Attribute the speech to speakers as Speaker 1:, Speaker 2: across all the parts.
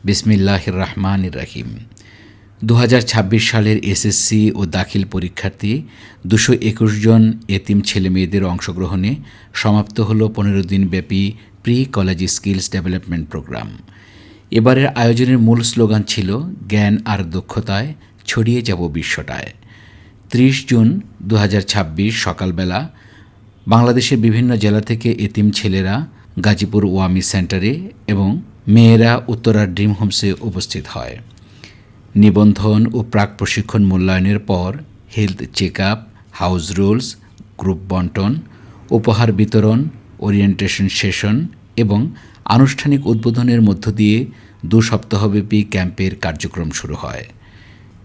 Speaker 1: বিসমিল্লাহির রহমানির রহিম। 2026 সালের এসএসসি ও দাখিল পরীক্ষার্থী 221 জন এতিম ছেলেমেয়েদের অংশগ্রহণে সমাপ্ত হলো 15 দিনব্যাপী pre college skills development programme. এবারের আয়োজনের মূল স্লোগান ছিল জ্ঞান আর দক্ষতায় ছড়িয়ে যাব বিশ্বটায়। 30 জুন 2026 সকালবেলা বাংলাদেশের বিভিন্ন জেলা থেকে এতিম ছেলেরা গাজীপুর ওয়ামি সেন্টারে এবং মেয়েরা উত্তরার ড্রিম হোমসে উপস্থিত হয়। নিবন্ধন ও প্রাক প্রশিক্ষণ মূল্যায়নের পর health check up, house rules, group বন্টন, উপহার বিতরণ, ওরিয়েন্টেশন সেশন এবং আনুষ্ঠানিক উদ্বোধনের মধ্য দিয়ে 2 সপ্তাহব্যাপী ক্যাম্পের কার্যক্রম শুরু হয়।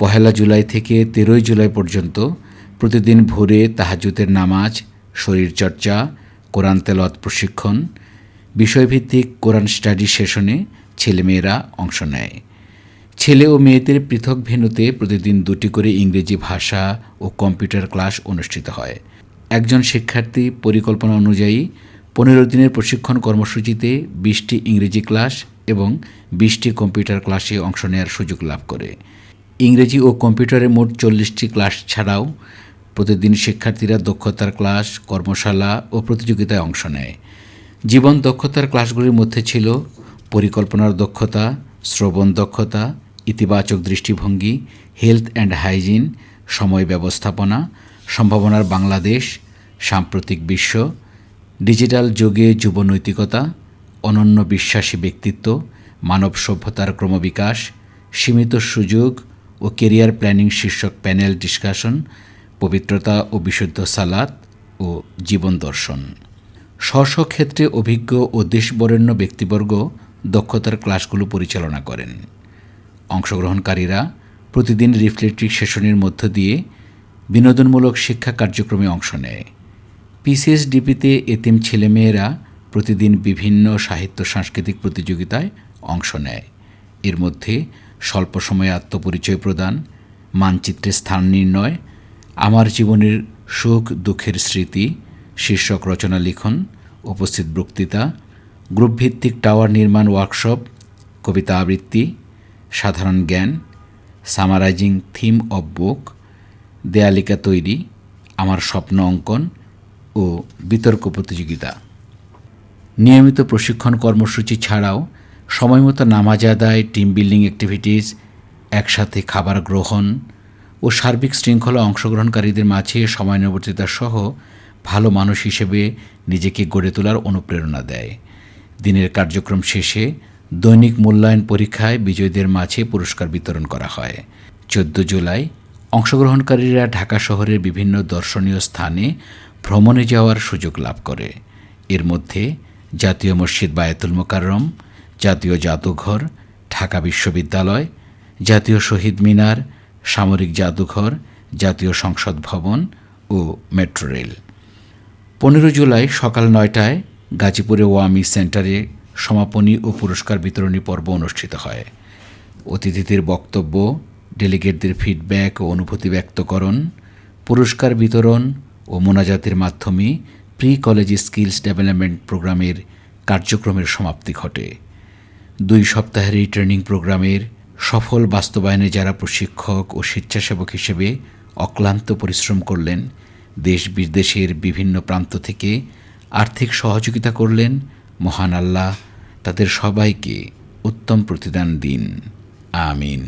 Speaker 1: 1 জুলাই থেকে 13 জুলাই পর্যন্ত প্রতিদিন ভোরে তাহাজ্জুদের নামাজ, শরীরচর্চা, কোরআন তেলাওয়াত প্রশিক্ষণ, বিষয়ভিত্তিক কোরআন স্টাডি সেশনে ছেলেমেয়েরা অংশ নেয়। ছেলে ও মেয়েদের পৃথক ভেন্যুতে প্রতিদিন 2টি করে ইংরেজি ভাষা ও কম্পিউটার ক্লাস অনুষ্ঠিত হয়। একজন শিক্ষার্থী পরিকল্পনা অনুযায়ী 15 দিনের প্রশিক্ষণ কর্মসূচিতে 20টি ইংরেজি ক্লাস এবং 20টি কম্পিউটার ক্লাসে অংশ নেওয়ার সুযোগ লাভ করে। ইংরেজি ও কম্পিউটারে মোট 40টি ক্লাস ছাড়াও প্রতিদিন শিক্ষার্থীরা দক্ষতার ক্লাস, কর্মশালা ও প্রতিযোগিতায় অংশ নেয়। জীবন দক্ষতার ক্লাসগুলির মধ্যে ছিল পরিকল্পনার দক্ষতা, শ্রবণ দক্ষতা, ইতিবাচক দৃষ্টিভঙ্গি, হেলথ অ্যান্ড হাইজিন, সময় ব্যবস্থাপনা, সম্ভাবনার বাংলাদেশ, সাম্প্রতিক বিশ্ব, ডিজিটাল যুগে যুব নৈতিকতা, অনন্য বিশ্বাসী ব্যক্তিত্ব, মানব সভ্যতার ক্রমবিকাশ, সীমিত সুযোগ ও কেরিয়ার প্ল্যানিং শীর্ষক প্যানেল ডিসকাশন, পবিত্রতা ও বিশুদ্ধ সালাত ও জীবন দর্শন। স্ব ক্ষেত্রে অভিজ্ঞ ও দেশবরেণ্য ব্যক্তিবর্গ দক্ষতার ক্লাসগুলো পরিচালনা করেন। অংশগ্রহণকারীরা প্রতিদিন রিফ্লেক্টিভ সেশনের মধ্য দিয়ে বিনোদনমূলক শিক্ষা কার্যক্রমে অংশ নেয়। পিসিএসডিপিতে এতিম ছেলেমেয়েরা প্রতিদিন বিভিন্ন সাহিত্য সাংস্কৃতিক প্রতিযোগিতায় অংশ নেয়। এর মধ্যে স্বল্প সময়ে আত্মপরিচয় প্রদান, মানচিত্রে স্থান নির্ণয়, আমার জীবনের সুখ দুঃখের স্মৃতি শীর্ষক রচনা লিখন, উপস্থিত বক্তৃতা, গ্রুপভিত্তিক টাওয়ার নির্মাণ ওয়ার্কশপ, কবিতা আবৃত্তি, সাধারণ জ্ঞান, সামারাইজিং থিম অব বুক, দেয়ালিকা তৈরি, আমার স্বপ্ন অঙ্কন ও বিতর্ক প্রতিযোগিতা। নিয়মিত প্রশিক্ষণ কর্মসূচি ছাড়াও সময়মতো নামাজ আদায়, টিম বিল্ডিং অ্যাক্টিভিটিস, একসাথে খাবার গ্রহণ ও সার্বিক শৃঙ্খলা অংশগ্রহণকারীদের মাঝে সময়ানুবর্তিতা সহ ভালো মানুষ হিসেবে নিজেকে গড়ে তোলার অনুপ্রেরণা দেয়। দিনের কার্যক্রম শেষে দৈনিক মূল্যায়ন পরীক্ষায় বিজয়ীদের মাঝে পুরস্কার বিতরণ করা হয়। 14 জুলাই অংশগ্রহণকারীরা ঢাকা শহরের বিভিন্ন দর্শনীয় স্থানে ভ্রমণে যাওয়ার সুযোগ লাভ করে। এর মধ্যে জাতীয় মসজিদ বায়তুল মোকাররম, জাতীয় জাদুঘর, ঢাকা বিশ্ববিদ্যালয়, জাতীয় শহীদ মিনার, সামরিক জাদুঘর, জাতীয় সংসদ ভবন ও মেট্রো রেল। 15 জুলাই সকাল 9টায় গাজীপুরে ওয়ামি সেন্টারে সমাপনী ও পুরস্কার বিতরণী পর্ব অনুষ্ঠিত হয়। অতিথিদের বক্তব্য, ডেলিগেটদের ফিডব্যাক ও অনুভূতি ব্যক্তকরণ, পুরস্কার বিতরণ ও মোনাজাতের মাধ্যমে প্রি কলেজ স্কিলস ডেভেলপমেন্ট প্রোগ্রামের কার্যক্রমের সমাপ্তি ঘটে। 2 সপ্তাহের এই ট্রেনিং প্রোগ্রামের সফল বাস্তবায়নে যারা প্রশিক্ষক ও স্বেচ্ছাসেবক হিসেবে অক্লান্ত পরিশ্রম করলেন, দেশ বিদেশের বিভিন্ন প্রান্ত থেকে আর্থিক সহযোগিতা করলেন, মহান আল্লাহ তাদের সবাইকে উত্তম প্রতিদান দিন। আমিন।